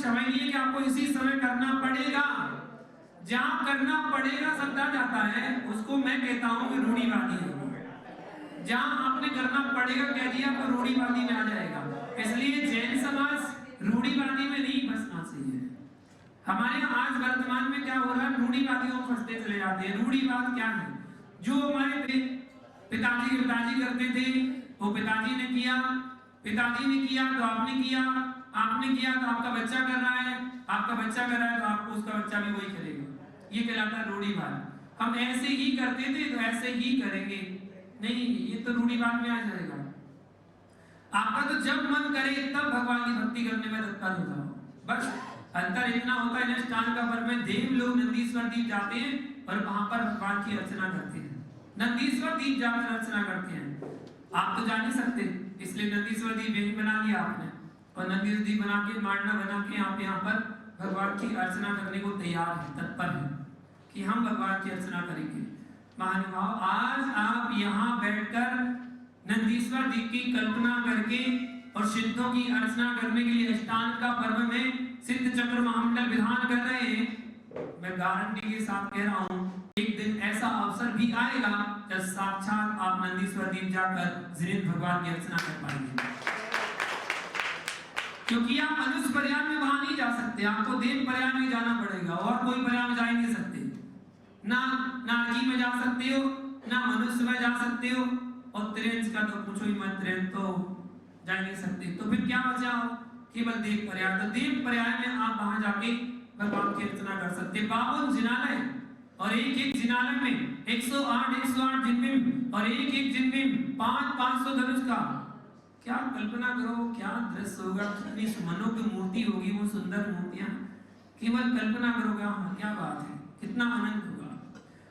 समय नहीं है कि आपको इसी समय करना पड़ेगा। जहां करना पड़ेगा शब्द आ जाता है उसको मैं कहता हूं कि रूढ़िवादी है। जहां आपने करना पड़ेगा कह दिया तो रूढ़िवादी में आ जाएगा। इसलिए जैन समाज रूढ़िवादी में नहीं फंसना चाहिए। हमारे यहाँ आज वर्तमान में क्या हो रहा है, रूढ़िवादियों में फंसते चले जाते हैं। रूढ़िवाद क्या है? जो हमारे पिताजी करते थे वो पिताजी ने किया, पिताजी ने किया तो आपने किया, आपने किया तो आपका बच्चा कर रहा है, आपका बच्चा कर रहा है तो आपको उसका बच्चा भी वही करेगा। ये कहलाता है रूढ़िवाद। हम ऐसे ही करते थे तो ऐसे ही करेंगे, नहीं ये तो रूढ़िवाद में आ जाएगा। आपका तो जब मन करे तब भगवान की भक्ति करने में तत्पर हो जाओ, बस। अंतर इतना होता है अनुष्ठान का पर्व में देव लोग नंदीश्वर दीप जाते हैं और वहां पर भगवान की अर्चना करते हैं। नंदीश्वर दीप जाकर अर्चना करते हैं। आप तो जा नहीं सकते, इसलिए नंदीश्वर दीप यही बना लिया आपने, और नंदीश्वर दीप बना के मांडना बना के आप यहाँ पर भगवान की अर्चना करने को तैयार है, तत्पर है कि हम भगवान की अर्चना करेंगे। महानुभाव, आज आप यहाँ बैठकर नंदीश्वर दीप की कल्पना करके और सिद्धों की अर्चना करने के लिए अष्टांग का पर्व में सिद्ध चक्र महामंडल विधान कर रहे हैं। मैं गारंटी के साथ कह रहा हूँ एक दिन ऐसा अवसर भी आएगा जब साक्षात आप नंदीश्वर दीप जाकर जिनेंद्र भगवान की अर्चना कर पाएंगे। क्योंकि आप मनुष्य पर्याय में वहां नहीं जा सकते, आपको देव पर्याय में जाना पड़ेगा, और कोई पर्याय में जा ही नहीं सकते। ना नारकी में जा सकते हो, ना मनुष्य में जा सकते हो, और त्रिंज का तो पूछो ही मत, त्रिंज तो जा नहीं सकते। तो फिर क्या बचा हो? केवल देव पर्याय। तो देव पर्याय में आप वहां जाके भगवान की अर्चना कर सकते। 52 जिनालय और एक जिनालय में 108 जिनमें और एक जिनमें 500 धनुष का। क्या कल्पना करो, क्या दृश्य होगा, कितनी सुमनों की मूर्ति होगी, वो सुंदर मूर्तियां। केवल कल्पना करोगे, क्या बात है, कितना आनंद होगा।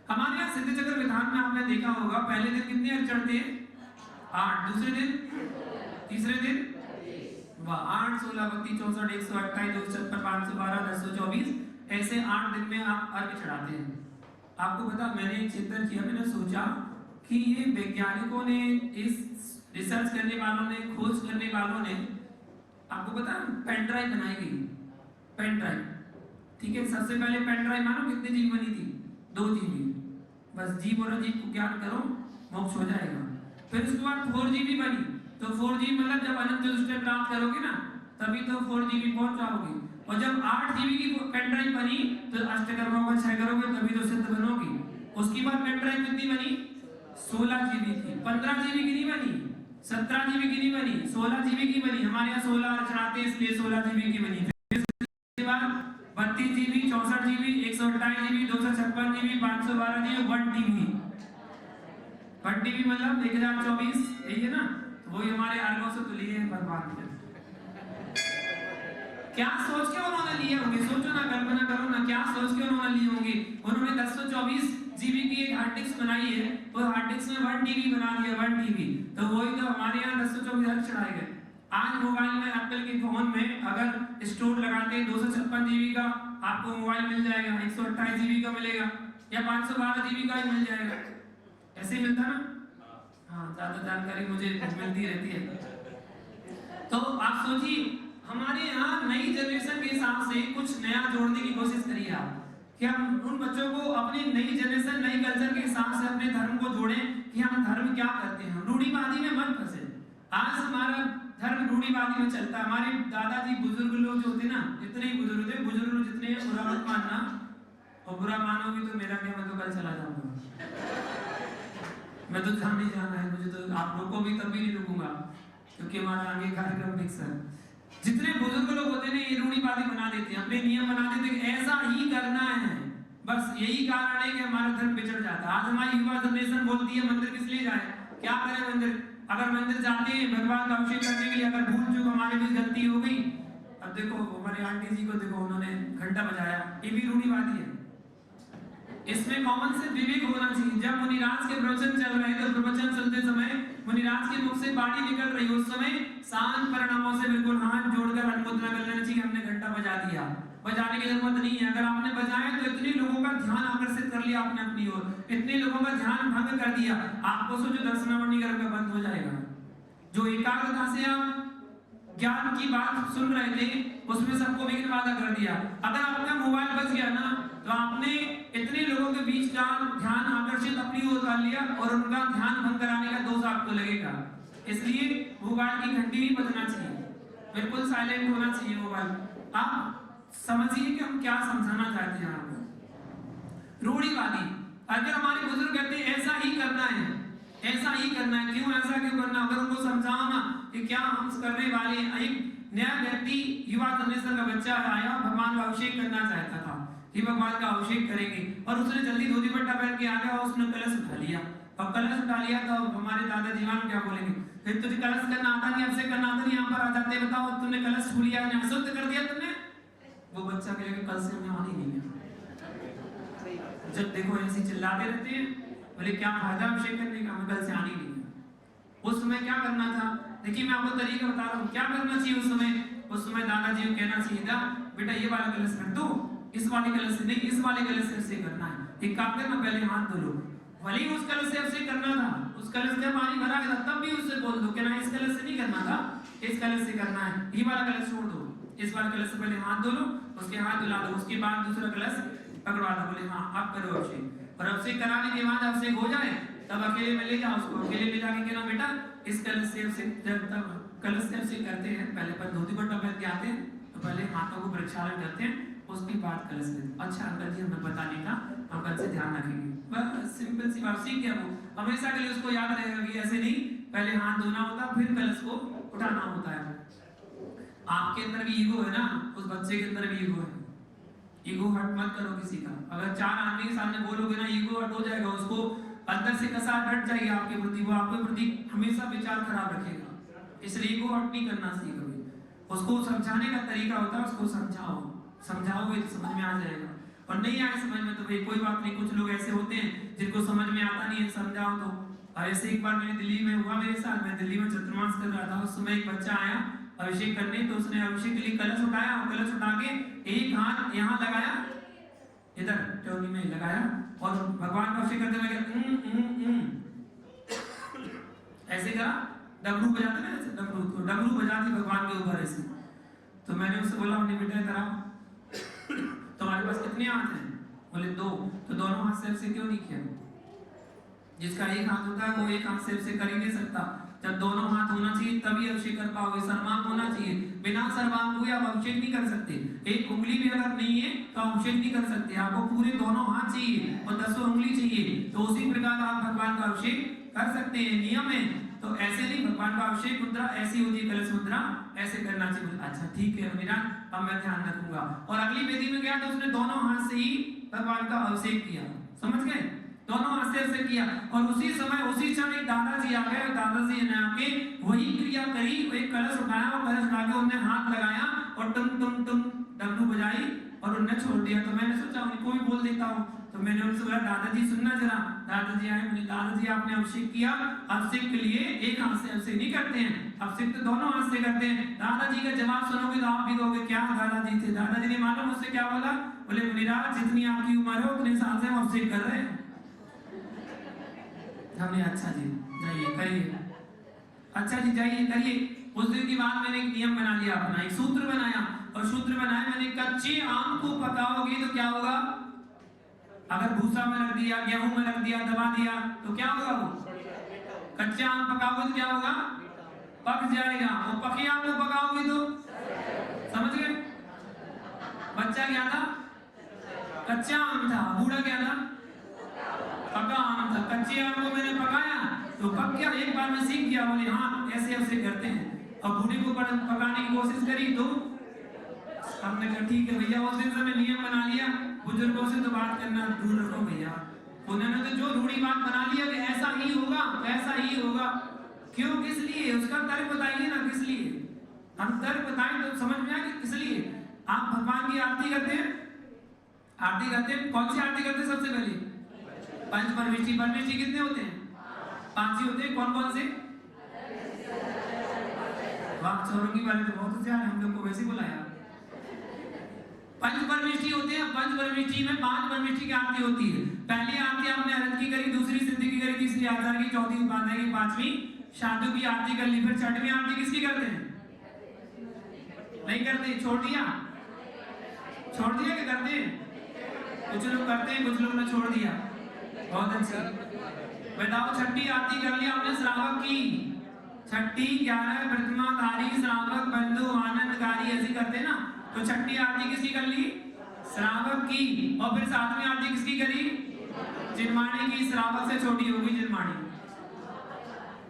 हमारे यहाँ सिद्ध चक्र विधान में आपने देखा होगा पहले दिन कितने अर्घ चढ़ते हैं? 8, दूसरे दिन, तीसरे दिन 8, 16, 32, 64, 128, 256, 512, 1024, ऐसे 8 दिन में आप अर्घ चढ़ाते हैं। आपको पता, मैंने एक चिंतन किया, मैंने सोचा कि ये वैज्ञानिकों ने, इस रिसर्च करने वालों ने, खोज करने वालों ने, आपको पता पेन ड्राइव बनाई गई, पेन ड्राइव, ठीक है। सबसे पहले पेन ड्राइव मानो कितने जीबी बनी थी? 2 जीबी। बस जीव और अजीब को ज्ञान करो, मोक्ष हो जाएगा। फिर उसके बाद 4 जीबी बनी, तो 4 जीबी मतलब जब अनंत चतुष्टय प्राप्त करोगे ना तभी तो 4 जीबी पहुंच जाओगे। और जब 8 जीबी की पेन ड्राइव बनी तो अष्टकर्माओं का 6 करोगे तभी तो सिद्ध बनोगे। उसके बाद पेन ड्राइव कितनी बनी? 16 जीबी की। 15 जीबी की नहीं बनी, 17 जीबी की नहीं बनी, 16 जीबी की बनी। हमारे यहाँ 16 चढ़ाते हैं इसलिए 16 जीबी की बनी। फिर बाद 32 GB, 64 GB, 128 GB, 256 GB, 512 GB, 1 TB. 1 TB मतलब 1024, यही है ना? वही हमारे आर्गों से तो लिए हैं भगवान ने। क्या सोच के उन्होंने लिए होंगे? सोचो ना, कल्पना करो ना, क्या सोच के उन्होंने लिए होंगे? उन्होंने 1024 जीबी की एक हार्ड डिस्क बनाई है, वो हार्ड डिस्क में 1 टीबी बना दिया, 1 टीबी। तो वही तो हमारे यहाँ 1024 हर्ष चढ़ाए गए। आज मोबाइल में, एप्पल के फोन में अगर स्टोर लगाते हैं 256 जीबी का, आपको मोबाइल मिल जाएगा, 128 जीबी का मिलेगा, या 512 जीबी का ही मिल जाएगा। ऐसे ही मिलता ना? हाँ, ज्यादा जानकारी मुझे मिलती रहती है। तो आप सोचिए, हमारे यहाँ नई जनरेशन के हिसाब से कुछ नया जोड़ने की कोशिश करिए आप, कि हम उन बच्चों को अपनी नई जनरेशन, नई कल्चर के हिसाब से अपने धर्म को जोड़ें कि हम धर्म क्या करते हैं। रूढ़िवादी में मत फंसे। आज हमारा धर्म रूढ़िवादी में चलता है। हमारे दादाजी बुजुर्ग लोग जो होते ना, जितने ही बुजुर्ग थे, बुजुर्ग लोग जितने हैं, बुरा मत मानना, और बुरा मानोगे तो मेरा क्या, मैं तो कल चला जाऊंगा। मैं तो जहाँ नहीं जाना है मुझे, तो आप लोगों को भी तब भी नहीं रुकूंगा, क्योंकि हमारा आगे कार्यक्रम फिक्स है। जितने बुजुर्ग लोग होते हैं ये रूढ़िवादी बना देते हैं, अपने नियम बना देते हैं, ऐसा ही करना है। बस यही कारण है कि हमारा धर्म बिछड़ जाता है। आज हमारी युवा जनरेशन बोलती है मंदिर किस लिए जाए, क्या करें मंदिर? अगर मंदिर जाते हैं भगवान का अभिषेक करने के लिए, अगर भूल चूक हमारे भी गलती हो गई, अब देखो हमारे आंटी जी को देखो, उन्होंने घंटा बजाया, ये भी रूढ़िवादी है। इसमें कॉमन से विवेक होना चाहिए। जब मुनिराज के प्रवचन चल रहे थे, प्रवचन चलते समय मुनिराज के मुख से बाणी निकल रही, उस समय शांत परिणामों से बिल्कुल हाथ जोड़कर अनुमोदना कर लेना चाहिए, हमने घंटा बजा दिया। बजाने की जरूरत नहीं है। अगर आपने बजाया तो इतने लोगों का ध्यान आकर्षित कर लिया आपने अपनी ओर, इतने लोगों का ध्यान भंग कर दिया, आपको सोचो दर्शनावली करके बंद हो जाएगा। जो एकाग्रता से आप ज्ञान की बात सुन रहे थे, उसमें सबको विघ्न बाधा कर दिया। अगर आपका मोबाइल बच गया ना, तो आपने इतने लोगों के बीच का ध्यान आकर्षित अपनी ओर कर लिया और उनका ध्यान भंग कराने का दोष आपको लगेगा। इसलिए मोबाइल की घंटी नहीं बजना चाहिए, बिल्कुल साइलेंट होना चाहिए मोबाइल। आप समझिए कि हम क्या समझाना चाहते हैं आपको। रूढ़िवादी, अगर हमारे बुजुर्ग कहते हैं ऐसा ही करना है, ऐसा ही करना है, क्यों ऐसा क्यों करना, अगर उनको समझाओ ना कि क्या हम करने वाले। एक नया व्यक्ति युवा कन्वेंशन का बच्चा आया, भगवान का अभिषेक करना चाहता था कि भगवान का अभिषेक करेंगे, और उसने जल्दी धोती पट्टा पहन के आ गया और उसने कलश उठा लिया। अब कलश उठा लिया तो हमारे दादाजी वहां क्या बोलेंगे, फिर तुझे कलश करना आता नहीं, अभिषेक करना आता नहीं, यहाँ पर आ जाते बताओ तुमने कलश छू लिया, अशुद्ध कर दिया तुमने। वो बच्चा कहेगा कल से मैं आने नहीं है। जब देखो ऐसे चिल्लाते रहते हैं, बोले क्या फायदा अभिषेक करने का, मैं कल से आने नहीं है। उस समय क्या करना था, देखिए मैं आपको तरीका बता रहा हूँ क्या करना चाहिए उस समय। उस समय दादाजी को कहना चाहिए था, बेटा ये वाला कलश रख दो, इस वाले कलश से नहीं, इस वाले कलश से अभिषेक करना है। एक काम करना, पहले हाथ धो लो, भले ही उस कलश से अभिषेक करना था, उस कलश से पानी भरा गया तब भी उससे बोल दो कि ना इस कलश से नहीं करना था, इस कलश से करना है, ये वाला कलश छोड़ दो, इस वाले कलश से पहले हाथ धो लो, उसके हाथ धुला दो, उसके बाद दूसरा कलश पकड़वा दो, बोले हाँ आप करो अभिषेक। और अभिषेक कराने के बाद अभिषेक हो जाए तब अकेले में ले जाओ उसको, अकेले ले जाके कहना बेटा इस कलश से अभिषेक, तब कलश से अभिषेक करते हैं, पहले पर धोती पट्टा पहन के आते हैं तो पहले हाथों को प्रक्षालन करते हैं, उसके बाद कलश लेते। अच्छा अंकल जी हमें बताने का, हम कल से ध्यान रखेंगे। बस सिंपल सी बात, सीख गया वो, हमेशा के लिए उसको याद रहेगा कि ऐसे नहीं, पहले हाथ धोना होता फिर कलश को उठाना होता है। आपके अंदर भी ईगो है ना, उस बच्चे के अंदर भी ईगो है, ईगो हट मत करो किसी का। अगर चार आदमी के सामने बोलोगे ना, ईगो हट हो जाएगा, उसको अंदर से कसाहट हट जाएगी आपके प्रति, वो आपके प्रति हमेशा विचार खराब रखेगा। इसलिए ईगो हट नहीं करना सीखोगे। उसको समझाने का तरीका होता है, उसको समझाओ, समझाओगे तो समझ में आ जाएगा, और नहीं आए समझ में तो भाई कोई बात नहीं। कुछ लोग ऐसे होते हैं जिनको समझ में आता नहीं है, समझाओ तो। और ऐसे एक बार मैंने दिल्ली में हुआ मेरे साथ, मैं दिल्ली में चतुर्मास कर रहा था, उस समय एक बच्चा आया अभिषेक करने, तो उसने अभिषेक के लिए कलश उठाया, और कलश उठा के एक हाथ यहाँ लगाया, इधर टोनी में लगाया, और भगवान का अभिषेक करते हुए ऐसे करा, डमरू बजाते ना, ऐसे डमरू बजाती भगवान के ऊपर ऐसे। तो मैंने उससे बोला अपने बेटा इधर आओ, तुम्हारे पास कितने हाथ हैं? बोले दो। तो दोनों हाथ से अभिषेक क्यों नहीं किया? जिसका एक हाथ होता है वो एक हाथ से अभिषेक कर ही नहीं सकता, जब दोनों हाथ होना चाहिए तभी अभिषेक कर पाओगे, सर्वांग होना चाहिए, बिना सर्वांग हुए आप अभिषेक नहीं कर सकते। एक उंगली भी अगर नहीं है तो अभिषेक नहीं कर सकते, आपको पूरे दोनों हाथ चाहिए और 10 उंगली चाहिए, तो उसी प्रकार आप भगवान का अभिषेक कर सकते हैं, नियम है। तो ऐसे नहीं, भगवान का अभिषेक मुद्रा ऐसी होती है, कलश मुद्रा ऐसे करना चाहिए। अच्छा ठीक है मेरा, अब मैं ध्यान रखूंगा। और अगली वेदी में गया तो उसने दोनों हाथ से ही भगवान का अभिषेक किया, समझ गए, दोनों हाथ से अभिषेक किया। और उसी समय उसी क्षण एक दादाजी आ गए, दादाजी ने आके वही क्रिया करी, एक कलश उठाया और कलश उठा के उन्हें हाथ लगाया और तुम डमरू बजाई और उन्हें छोड़ दिया। तो मैंने सोचा उनको भी बोल देता हूँ, तो मैंने उनसे बोला दादाजी सुनना जरा। दादाजी आए, मैंने दादाजी आपने अभिषेक किया, अभिषेक के लिए एक हाथ से अभिषेक नहीं करते हैं, अभिषेक तो दोनों हाथ से करते हैं। दादाजी का जवाब सुनोगे तो आप भी कहोगे क्या दादाजी थे। दादाजी ने मालूम मुझसे क्या बोला, बोले मुनिराज जितनी आपकी उम्र है उतने साल से हम अभिषेक कर रहे हैं। हमने अच्छा जी जाइए करिए, अच्छा जी जाइए करिए। उस दिन की बाद मैंने एक नियम बना लिया अपना, एक सूत्र बनाया, और सूत्र बनाया मैंने, कच्चे आम को पकाओगे तो क्या होगा, अगर भूसा में रख दिया, गेहूं में रख दिया, दबा दिया तो क्या होगा, वो कच्चा आम पकाओगे तो क्या होगा, पक जाएगा। और पके आम को पकाओगे तो समझ गए, बच्चा क्या था, कच्चा आम था, बूढ़ा क्या था, पका आम था। कच्चे आम को मैंने पकाया तो पक गया, एक बार में सीख गया, बोले हाँ ऐसे ऐसे करते हैं। और बूढ़े को पकाने की कोशिश करी तो हमने कहा ठीक है भैया, उस दिन से मैं नियम बना लिया, बुजुर्गों से तो बात करना दूर रखो भैया। उन्होंने तो जो रूढ़ी बात बना लिया कि ऐसा ही होगा, ऐसा ही होगा, क्यों, किस लिए, उसका तर्क बताइए ना, किस लिए। हम तर्क बताएं तो समझ में आए किस लिए। आप भगवान की आरती करते हैं, आरती करते हैं, कौन सी आरती करते हैं सबसे पहले, पंच परमेष्ठी। परमेष्ठी कितने होते हैं, 5 ही होते हैं, कौन कौन से, वाह चौरंगी वाले तो बहुत होशियार, हम लोग को वैसे बुलाया। पंच परमेष्ठी होते हैं, पंच परमेष्ठी में 5 परमेष्ठी की आरती होती है। पहली आरती आपने अनंत की करी, दूसरी सिद्धि की करी, तीसरी आचार्य की, चौथी उपाध्याय की, 5वीं शांतु की आरती कर ली। फिर 6वीं आरती किसकी करते हैं, नहीं करते, छोड़ दिया कि करते हैं? कुछ लोग करते हैं, कुछ लोग ने छोड़ दिया। बहुत अच्छा। बताओ, छठी आरती कर लिया आपने श्रावक की, छठी 11 प्रतिमाधारी श्रावक बंधु आनंदकारी ऐसी करते ना, तो छठी आरती किसकी कर ली? श्रावक की। और फिर 7वीं आरती किसकी करी? जिनवाणी की। श्रावक से छोटी होगी जिनवाणी,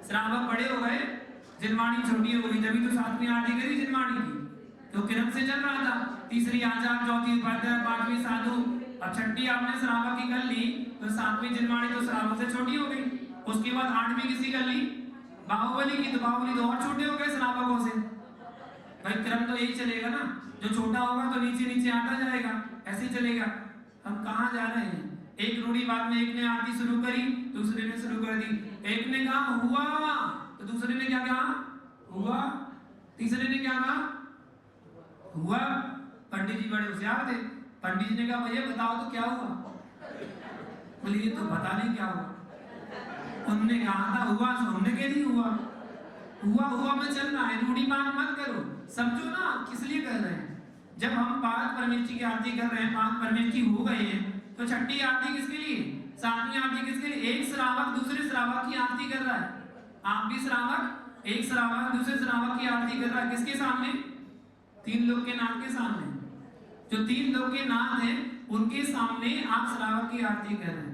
श्रावक बड़े हो गए, जिनवाणी छोटी हो गई, तभी तो 7वीं आरती करी जिनवाणी की। तो क्रम से चल रहा था, तीसरी आचार, चौथी उपाध्याय, 5वीं साधु। अब छठी आपने श्रावक की कर ली, तो 7वीं जिनवाणी तो श्रावक से छोटी हो गई। उसके बाद 8वीं किसी कर ली? बाहुबली की। तो बाहुबली तो और छोटे हो गए श्रावकों से। भाई क्रम तो यही चलेगा ना, जो छोटा होगा तो नीचे नीचे आता जाएगा, ऐसे ही चलेगा। हम कहाँ जा रहे हैं? एक रूढ़िवाद में एक ने आरती शुरू करी, दूसरे ने शुरू कर दी। एक ने कहा हुआ, तो दूसरे ने क्या कहा? हुआ। तीसरे ने क्या कहा? हुआ। पंडित जी बड़े होशियार थे, पंडित जी ने कहा भैया बताओ तो क्या हुआ? बोले ये तो पता नहीं क्या हुआ। उन्होंने कहा था हुआ, तो हमने कह दी हुआ। हुआ हुआ में चल रहा है, रूढ़िवाद मत करो, समझो ना किस लिए कर रहे हैं। जब हम 5 परमेष्ठी की आरती कर रहे हैं, 5 परमेष्ठी हो गए हैं, तो छठी आरती किसके लिए? 7वीं आरती किसके लिए? एक श्रावक दूसरे श्रावक की आरती कर रहा है। आप भी श्रावक, एक श्रावक दूसरे श्रावक की आरती कर रहा है। किसके सामने? 3 लोग के नाथ के सामने। जो 3 लोग के नाथ हैं उनके सामने आप श्रावक की आरती कर रहे हैं।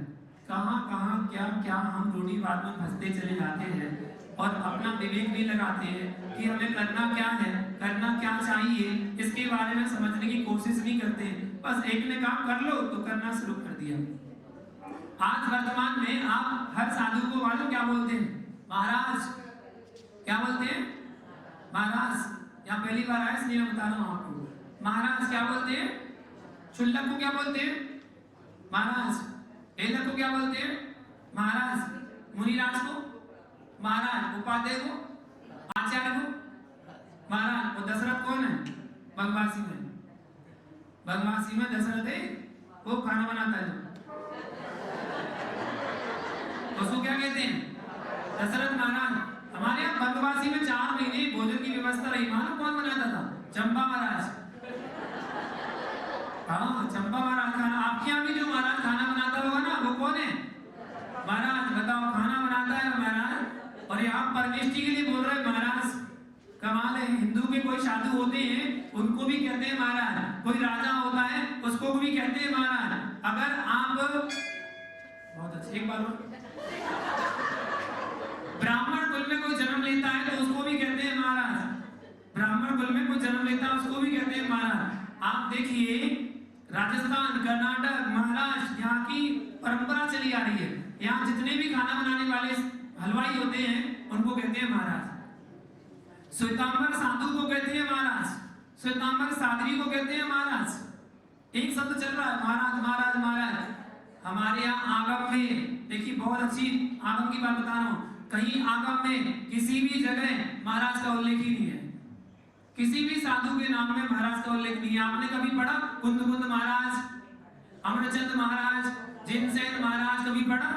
कहां कहां क्या क्या हम रूढ़िवाद में फंसते चले जाते हैं और अपना विवेक भी लगाते हैं कि हमें करना क्या है, करना क्या चाहिए, इसके बारे में समझने की कोशिश नहीं करते। बस एक ने काम कर लो तो करना शुरू कर दिया। आज वर्तमान में आप हर साधु को मालूम क्या बोलते हैं? महाराज। क्या बोलते हैं? महाराज। यहाँ पहली बार आया इसलिए मैं बता रहा हूँ आपको। महाराज क्या बोलते हैं? शुल्लक को क्या बोलते हैं? महाराज। हेलक को क्या बोलते हैं? महाराज। मुनिराज को महाराज। उपाध्याय को, आचार्य को महाराज। और दशरथ कौन है? बनवासी में। बनवासी में दशरथ है, वो खाना बनाता है। उसको क्या कहते हैं? दशरथ महाराज। हमारे यहाँ बनवासी में 4 महीने भोजन की व्यवस्था रही। मानो कौन बनाता था? चंपा महाराज। हाँ, चंपा महाराज खाना। आपके यहाँ भी जो महाराज खाना बनाता होगा ना, वो कौन है? महाराज। बताओ, खाना बनाता है महाराज, और यहाँ परमेष्ठी के लिए बोल रहे हैं महाराज। कमाल है। हिंदू के कोई साधु होते हैं, उनको भी कहते हैं महाराज। कोई राजा होता है, उसको भी कहते हैं महाराज। अगर आप बहुत अच्छे, एक बार ब्राह्मण कुल में कोई जन्म लेता है तो उसको भी कहते हैं महाराज। ब्राह्मण कुल में कोई जन्म लेता है उसको भी कहते हैं महाराज। आप देखिए राजस्थान, कर्नाटक, महाराष्ट्र, यहाँ की परंपरा चली आ रही है। यहाँ जितने भी खाना बनाने वाले हलवाई होते हैं उनको कहते हैं महाराज। श्वेतांबर साधु को कहते हैं महाराज, श्वेतांबर साध्वी को कहते हैं महाराज। एक शब्द चल रहा है महाराज महाराज महाराज। हमारे यहाँ आगम में देखिए, बहुत अच्छी आगम की बात बता रहा हूँ। कहीं आगम में किसी भी जगह महाराज का उल्लेख ही नहीं है। किसी भी साधु के नाम में महाराज का उल्लेख नहीं है। आपने कभी पढ़ा कुंदकुंद महाराज, अमरचंद महाराज, जिनसेन महाराज? कभी पढ़ा?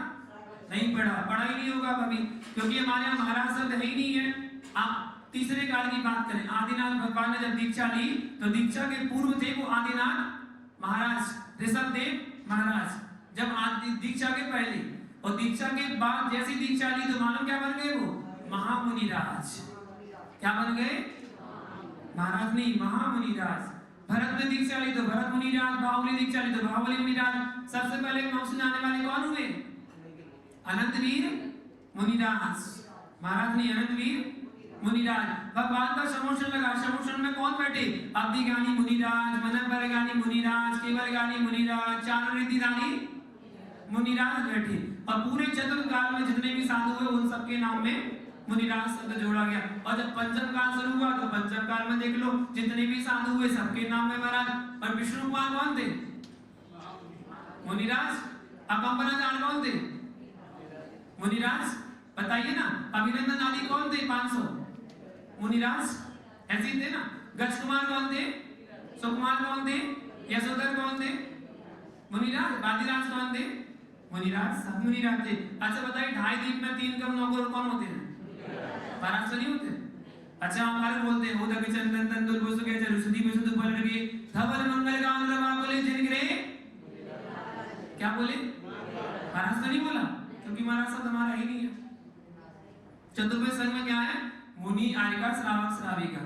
नहीं पढ़ा, पढ़ा ही नहीं होगा कभी, क्योंकि हमारे यहाँ महाराज शब्द है ही नहीं है। आप तीसरे काल की बात करें, आदिनाथ भगवान ने जब दीक्षा ली तो दीक्षा के पूर्व थे वो आदिनाथ महाराज, ऋषभदेव महाराज। जब दीक्षा के पहले और दीक्षा के बाद जैसी दीक्षा ली तो मालूम क्या बन गए? वो महामुनिराज। क्या बन गए? महाराज नहीं, महामुनिराज। भरत ने दीक्षा ली तो भरत मुनिराज, बाहुबली दीक्षा ली तो बाहुबली मुनिराज। सबसे पहले मोक्ष जाने वाले कौन हुए? अनंतवीर मुनिराज। महाराज नहीं, अनंतवीर मुनिराज। भगवान का समोषण लगा, समोषण में कौन बैठे? अब्धिज्ञानी मुनिराज, मनोबलज्ञानी मुनिराज, केवलज्ञानी मुनिराज, चार रिद्धिदानी मुनिराज बैठे। और पूरे चतुर्थ काल में जितने भी साधु हुए उन सबके नाम में मुनिराज शब्द जोड़ा गया। और जब पंचम काल शुरू हुआ तो पंचम काल में देख लो जितने भी साधु हुए सबके नाम में महाराज। और विष्णु कुमार कौन थे? मुनिराज। अकम्बराचार्य कौन थे? मुनिराज। बताइए ना, अभिनंदन आदि कौन थे? 500 मुनिराज ऐसे ही थे ना। गज कुमार कौन थे? सुकुमार कौन थे? यशोधर कौन थे? मुनिराज। बादीराज कौन थे? मुनिराज। सब मुनिराज थे। अच्छा बताइए, 2.5 दीप में 3 कम नौकर कौन होते हैं? महाराज तो नहीं होते। अच्छा हमारे बोलते हैं उदक चंदन तंदुल बुसुके चरुसुदी बुसुदु पलड़गे धवल मंगल गान रमा बोले जिनगरे क्या बोले महाराज तो नहीं बोला क्योंकि महाराज शब्द हमारा ही नहीं है। चतुर्वेद संघ में क्या है मुनि आर्यका श्रावक श्राविका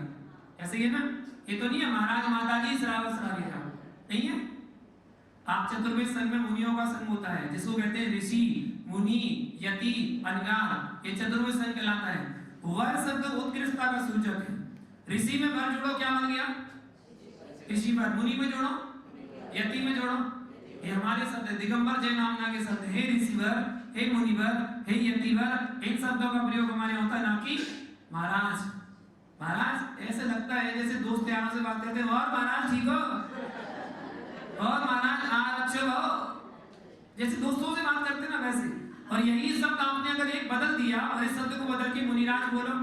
ऐसे ही है ना, ये तो नहीं है महाराज माताजी श्रावक श्राविका नहीं है। आप चतुर्वेद संघ में मुनियों का संघ होता है जिसको कहते हैं ऋषि मुनि यति अनगार, ये चतुर्वेद संघ कहलाता है। वर शब्द उत्कृष्टता का सूचक है। ऋषि में वर जोड़ो क्या बन गया ऋषि वर, मुनि में जोड़ो यति में जोड़ो, ये हमारे शब्द है दिगंबर जय नामना के शब्द। हे ऋषिवर हे मुनिवर हे यतिवर, इन शब्दों का प्रयोग हमारे होता है ना कि महाराज। महाराज ऐसे लगता है जैसे दोस्त यारों से बात करते हैं और महाराज ठीक हो और महाराज अच्छे हो, जैसे दोस्तों से बात करते ना वैसे। और यही शब्द आपने अगर एक बदल दिया और इस शब्द को बदल के मुनिराज बोलो,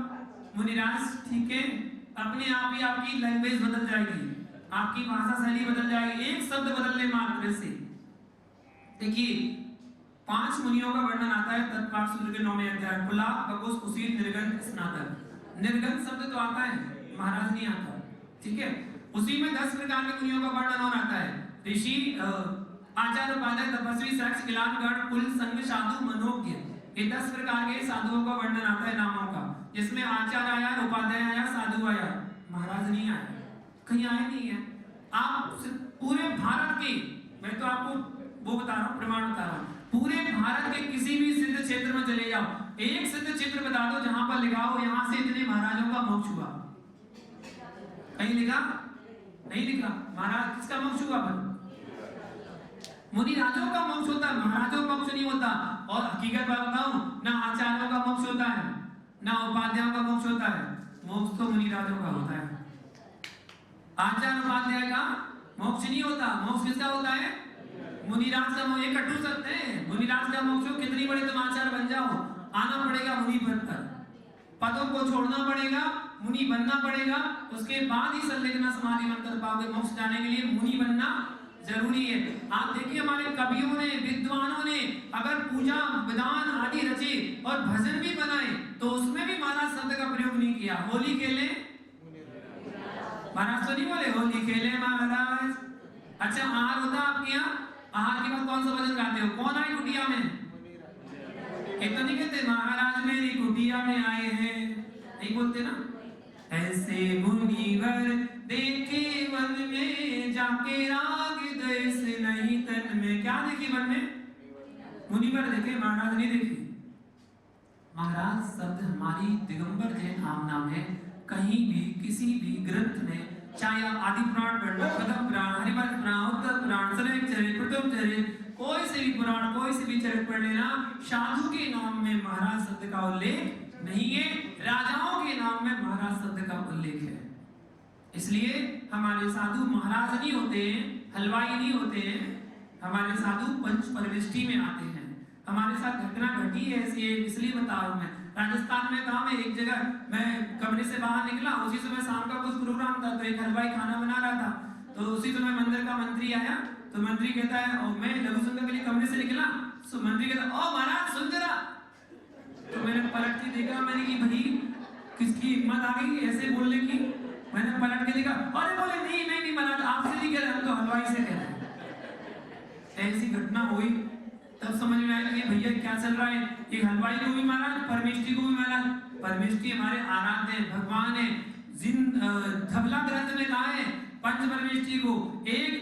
मुनिराज ठीक है, अपने आप ही आपकी लैंग्वेज बदल जाएगी, आपकी भाषा शैली बदल जाएगी एक शब्द बदलने मात्र से। देखिए 5 मुनियों का वर्णन आता है तत्पाठ सूत्र के 9वें अध्याय, कुला बकुस कुशील निर्गंध स्नातक। निर्गंध शब्द तो आता है महाराज नहीं आता, ठीक है। उसी में 10 प्रकार के मुनियों का वर्णन और आता है, ऋषि आचार्य उपाध्याय तपस्वी सक्ष किलान गण कुल संग साधु मनोज्ञ, ये 10 प्रकार के साधुओं का वर्णन आता है नामों का, जिसमें आचार्य आया उपाध्याय आया साधु आया, महाराज नहीं आया, कहीं आया नहीं है। आप पूरे भारत के, मैं तो आपको वो बता रहा हूँ प्रमाण बता रहा हूँ, पूरे भारत के किसी भी सिद्ध क्षेत्र में चले जाओ, एक सिद्ध क्षेत्र बता दो जहां पर लिखा हो यहाँ से इतने महाराजों का मोक्ष हुआ, कहीं लिखा नहीं लिखा। महाराज किसका मोक्ष हुआ पर मुनि राजों का मोक्ष होता है, महाराजों का मोक्ष नहीं होता। और हकीकत बात बताऊं, ना आचार्यों का मोक्ष होता है ना उपाध्यायों का मोक्ष होता है, मोक्ष तो मुनि राजों का होता है। आचार्य उपाध्याय का मोक्ष नहीं होता, मोक्ष किसका होता है मुनिराज का। ये कटू सकते हैं मुनिराज का मोक्ष हो, कितनी बड़े तुम आचार्य बन जाओ, आना पड़ेगा मुनि पद पर, पदों को छोड़ना पड़ेगा, मुनि बनना पड़ेगा, उसके बाद ही संलेखना समाधि मन कर पाओगे। मोक्ष जाने के लिए मुनि बनना जरूरी है। आप देखिए हमारे कवियों ने विद्वानों ने अगर पूजा विधान आदि रचे और भजन भी बनाए तो उसमें भी महाराज शब्द का प्रयोग नहीं किया। होली खेले महाराज तो नहीं बोले होली खेले महाराज। अच्छा आहार होता आपके यहाँ, आहार के बाद कौन सा भजन गाते हो, कौन आए कुटिया में, एक तो नहीं कहते महाराज मेरी कुटिया में आए हैं, नहीं बोलते ना। ऐसे मुनिवर देखे वन में जाके राग देश नहीं तन में, क्या देखे वन में मुनिवर देखे, महाराज नहीं देखे। महाराज शब्द हमारी दिगंबर जैन नाम है, कहीं भी किसी भी ग्रंथ में, चाहे आप आदि पुराण पढ़ना, पद्म पुराण, हरिवंश पुराण, उत्तर पुराण, सनक चरित, प्रथम चरित, कोई से भी पुराण कोई से भी चरित पढ़ लेना, साधु के नाम में महाराज शब्द का उल्लेख नहीं है, राजाओं के नाम में महाराज शब्द का उल्लेख है। इसलिए हमारे साधु महाराज नहीं होते हैं, हलवाई नहीं होते हैं, हमारे साधु पंच परविष्टि में आते हैं। हमारे साथ घटना घटी है ऐसी, इसलिए बता रहा हूं मैं। राजस्थान में था, मैं एक जगह मैं कमरे से बाहर निकला, उसी समय शाम का कुछ प्रोग्राम था, तो एक हलवाई खाना बना रहा था, तो उसी समय मंदिर का मंत्री आया, तो मंत्री कहता है, और मैं लघु सुनने के लिए कमरे से निकला, तो मंत्री कहता ओ महाराज सुन जरा, तो मैंने पलट के देखा, मैंने कि भाई किसकी हिम्मत आ गई ऐसे बोलने की। मैंने पलट के देखा, अरे बोले नहीं नहीं नहीं महाराज आपसे नहीं कह रहे, हम तो हलवाई से कह रहे हैं। ऐसी घटना हुई, तब समझ में आया कि भैया क्या चल रहा है। एक हलवाई को भी महाराज, परमेष्ठी को भी महाराज, परमेष्ठी हमारे आराध्य भगवान है। जिन धबला ग्रंथ में कहा है पंच परमेष्ठी को, एक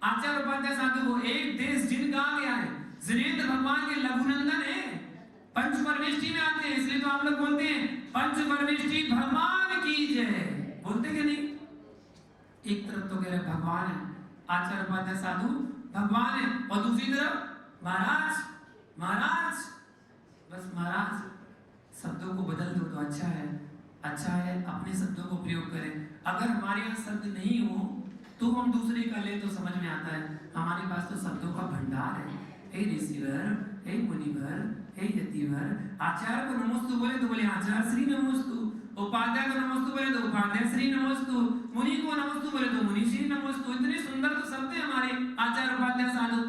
आचार्य उपाध्याय साधु को, एक देश जिन कहा गया है, जिनेंद्र भगवान के लघुनंदन है, पंच परमेष्ठी में आते हैं। इसलिए तो आप लोग बोलते हैं पंच परमेष्ठी भगवान की जय, बोलते कि नहीं। एक तरफ तो कह रहे भगवान है, आचार्य उपाध्याय साधु भगवान है, और दूसरी तरफ महाराज महाराज, बस महाराज शब्दों को बदल दो तो अच्छा है, अच्छा है अपने शब्दों को प्रयोग करें। अगर हमारे यहाँ शब्द नहीं हो तो हम दूसरे का ले तो समझ में आता है, हमारे पास तो शब्दों का भंडार है। हे ऋषिवर, हे मुनिवर, हे यतिवर, आचार्य को नमोस्तु बोले तो बोले आचार्य श्री नमोस्तु, उपाध्याय को नमोस्तु बोले तो उपाध्याय श्री नमोस्तु, मुनि को नमोस्तु बोले तो मुनि श्री नमोस्तु। इतने सुंदर तो शब्द है हमारे आचार्य उपाध्याय साधु,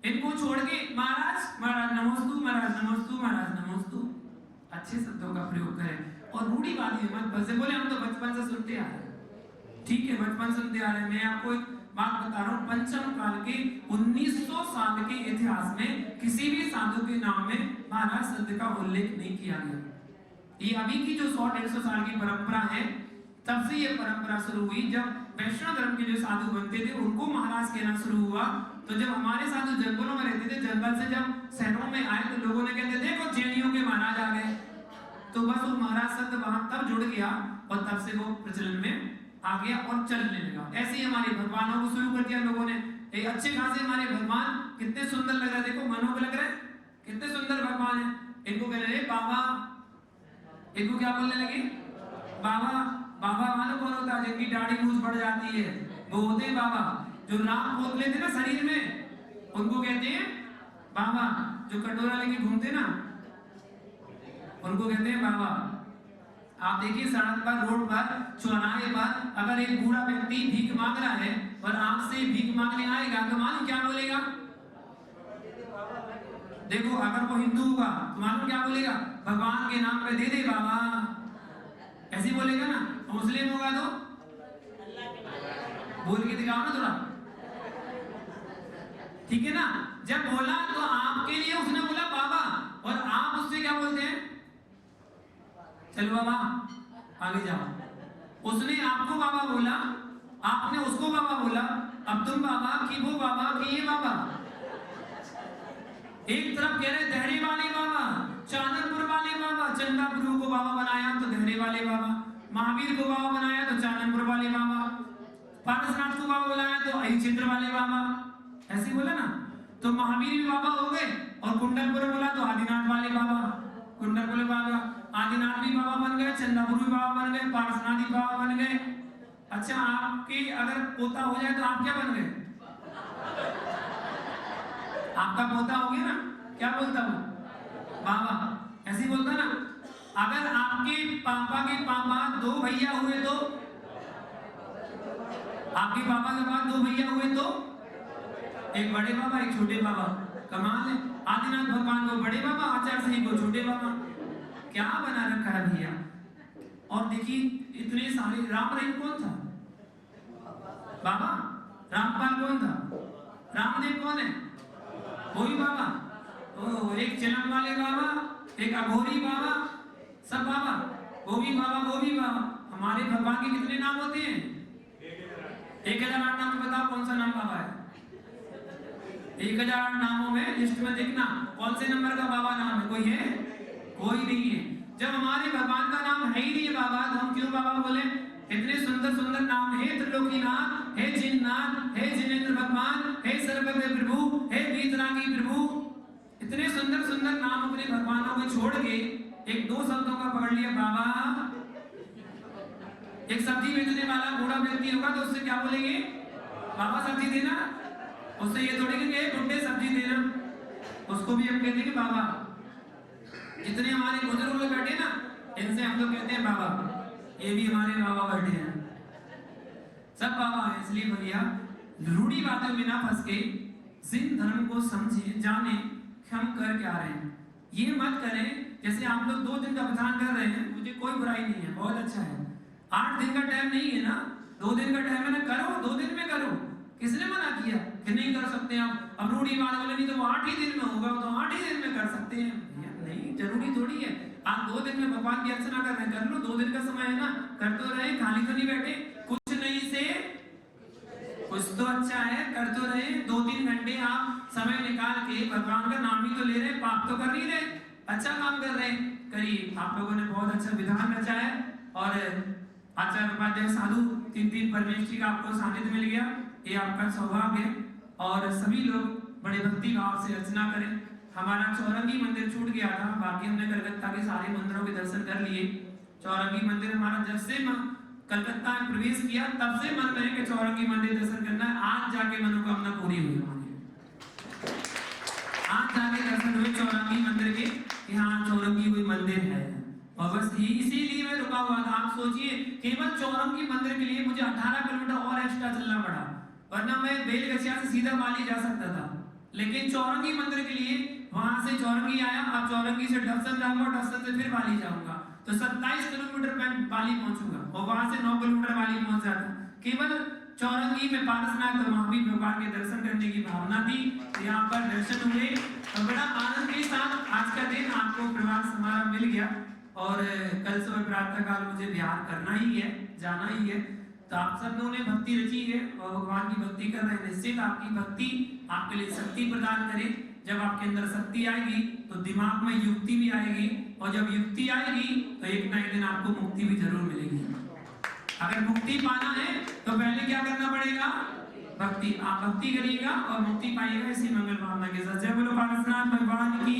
इनको छोड़ के महाराज महाराज नमोस्तु, महाराज नमोस्तु, महाराज नमोस्तु। अच्छे शब्दों का प्रयोग करें। और रूढ़िवादी मत बसे बोले हम तो बचपन से सुनते आ रहे हैं। ठीक है, बचपन सुनते आ रहे हैं। मैं आपको एक बात बता रहा हूँ, पंचम काल के 1900 साल के इतिहास में किसी भी साधु के नाम में महाराज संत का उल्लेख नहीं किया गया। ये अभी की जो 100-150 साल की परंपरा है, तब से ये परंपरा शुरू हुई। जब वैष्णव धर्म के जो साधु बनते थे उनको महाराज कहना शुरू हुआ, तो जब हमारे साधु जंगलों में रहते थे, जंगल से जब शहरों में आए तो लोगों ने कहते देखो जैनियों के महाराज आ गए। तो बस वो महाराज शब्द वहां तब जुड़ गया और तब से वो प्रचलन में आ गया और चलने लगा। ऐसे ही हमारे भगवानों को शुरू कर दिया लोगों ने। एक अच्छे खासे हमारे भगवान कितने सुंदर लग रहे, देखो मनों को लग रहे कितने सुंदर भगवान है। इनको कह रहे बाबा, इनको क्या बोलने लगे बाबा। बाबा मानो कौन होता है जिनकी दाढ़ी मूछ बढ़ जाती है, वो होते हैं बाबा। जो नाक पोत लेते ना शरीर में उनको कहते हैं बाबा। जो कटोरा लेके घूमते ना उनको कहते हैं बाबा। आप देखिए सड़क पर, रोड पर, चौराहे पर अगर एक बूढ़ा व्यक्ति भीख मांग रहा है और आपसे भीख मांगने आएगा तो मालूम क्या बोलेगा? देखो अगर वो हिंदू होगा तो मालूम क्या बोलेगा? भगवान के नाम पे दे दे बाबा, ऐसे बोलेगा ना। मुस्लिम होगा तो बोल के दिखाओ ना थोड़ा, ठीक है ना। जब बोला तो आपके लिए उसने बोला बाबा, और आप उससे क्या बोलते हैं? चलो बाबा आगे जाओ। उसने आपको बाबा बोला, आपने उसको बाबा बोला, अब तुम बाबा कि वो बाबा कि ये बाबा। एक तरफ कह रहे दहरे वाले बाबा, चाननपुर वाले बाबा, चंदापुर को बाबा बनाया तो दहरे वाले बाबा, महावीर को बाबा बनाया तो चाननपुर वाले बाबा, पारसनाथ को बाबा बनाया तो अहिचिंद्र वाले बाबा। ऐसे बोला ना। तो महावीर भी बाबा हो गए और कुंडलपुर बोला तो आदिनाथ वाले बाबा, कुंडलपुर बाबा, आदिनाथ भी बाबा बन गए, चंदापुर भी बाबा बन गए, पारसनाथ भी बाबा बन गए। अच्छा आपके अगर पोता हो जाए तो आप क्या बन गए? आपका पोता हो गया ना, क्या बोलता वो? बाबा। ऐसे ही बोलता ना। अगर आपके पापा के पापा 2 भैया हुए तो, आपके पापा के बाद 2 भैया हुए तो एक बड़े बाबा एक छोटे बाबा। कमाल है। आदिनाथ भगवान को बड़े बाबा, आचार्य सिंह को छोटे बाबा। क्या बना रखा है भैया। और देखिए इतने सारे। राम रहीम कौन था? बाबा। रामपाल कौन था? रामदेव कौन है? वही बाबा। तो एक चिलम वाले बाबा, एक अघोरी बाबा, सब बाबा। वो भी बाबा, वो भी बाबा। हमारे भगवान के कितने नाम होते हैं? 1008 नाम। बताओ कौन सा नाम बाबा है? 1008 नामों में लिस्ट में देखना कौन से नंबर का बाबा नाम है? कोई है? कोई नहीं है। जब हमारे भगवान का नाम है ही नहीं है बाबा, तो हम क्यों बाबा बोले? इतने सुंदर सुंदर नाम है, त्रिलोकीनाथ, हे जिननाथ, हे जिनेंद्र भगवान, हे सर्वज्ञ प्रभु, हे वीतरागी प्रभु। इतने सुंदर सुंदर नाम अपने भगवानों को छोड़ के एक 2 शब्दों का पकड़ लिया बाबा। एक सब्जी बेचने वाला बूढ़ा व्यक्ति होगा तो उससे क्या बोलेंगे? बाबा सब्जी देना। उससे ये थोड़ी कि बुड्ढे सब्जी देना, उसको भी हम कहते हैं बाबा। जितने हमारे बुजुर्ग लोग बैठे ना, इनसे हम लोग कहते हैं बाबा। ये भी हमारे बाबा बैठे हैं, सब बाबा है। इसलिए भैया रूढ़िवादियों में ना फंस के जिन धर्म को समझे, जाने हम कर क्या रहे हैं। ये मत करें जैसे आप लोग 2 दिन का विधान कर रहे हैं, मुझे कोई बुराई नहीं है, बहुत अच्छा है। 8 दिन का टाइम नहीं है ना, 2 दिन का टाइम है ना, करो 2 दिन में करो। किसने मना किया कि नहीं कर सकते आप? अब रूढ़िवाद बोले नहीं तो वो 8 ही दिन में होगा, तो 8 ही दिन में कर सकते हैं। नहीं, जरूरी थोड़ी है। आप 2 दिन में भगवान की अर्चना कर रहे हैं, कर लो। 2 दिन का समय है ना, कर तो रहे, खाली तो नहीं बैठे। कुछ नहीं से कुछ तो अच्छा है, कर तो रहे। 2-3 घंटे आप समय निकाल के भगवान का नाम ही तो ले रहे, पाप तो कर नहीं रहे, अच्छा काम कर रहे। करिए। आप लोगों ने बहुत अच्छा विधान रचा है और आचार्य उपाध्याय साधु 3 परमेश्वरी का आपको सानिध्य मिल गया, ये आपका सौभाग्य है। और सभी लोग बड़े भक्ति भाव से अर्चना करें। हमारा चौरंगी मंदिर छूट गया था, बाकी हमने कलकत्ता के सारे मंदिरों के दर्शन कर लिए। चौरंगी मंदिर हमारा जब से कलकत्ता में प्रवेश किया तब से मन में है कि चौरंगी मंदिर दर्शन करना है। आज जाके मनोकामना पूरी हुई हमारी। आज जाके दर्शन हुए चौरंगी मंदिर के, यहाँ चौरंगी कोई मंदिर है। और बस इसीलिए मैं रुका हुआ था। आप सोचिए केवल चौरंगी मंदिर के लिए मुझे 18 किलोमीटर और एक्स्ट्रा चलना पड़ा, वरना मैं बेलगछिया से सीधा माली जा सकता था। लेकिन चौरंगी मंदिर के लिए वहां से चौरंगी आया, अब चौरंगी से डफसन जाऊंगा, डफसन से फिर माली जाऊंगा। तो तो 27 किलोमीटर मैं पाली पहुंचूंगा और वहां से 9 किलोमीटर पाली पहुंच जाता। केवल चौरंगी में पारसनाथ तो वहां भी भगवान के दर्शन करने की भावना थी, यहाँ पर दर्शन हुए और बड़ा आनंद के साथ आज का दिन आपको प्रवास हमारा मिल गया। और कल सुबह प्रातः काल मुझे बिहार करना ही है, जाना ही है। तो आप सब लोगों ने भक्ति रची है और भगवान की भक्ति कर रहे हैं। निश्चित आपकी भक्ति आपके लिए शक्ति प्रदान करे। जब आपके अंदर शक्ति आएगी तो दिमाग में युक्ति भी आएगी, और जब युक्ति आएगी तो एक ना एक दिन आपको मुक्ति भी जरूर मिलेगी। अगर मुक्ति पाना है तो पहले क्या करना पड़ेगा? भक्ति। आप भक्ति करिएगा और मुक्ति पाइएगा। इसी मंगल भावना के साथ जय बोलो पारसनाथ भगवान की।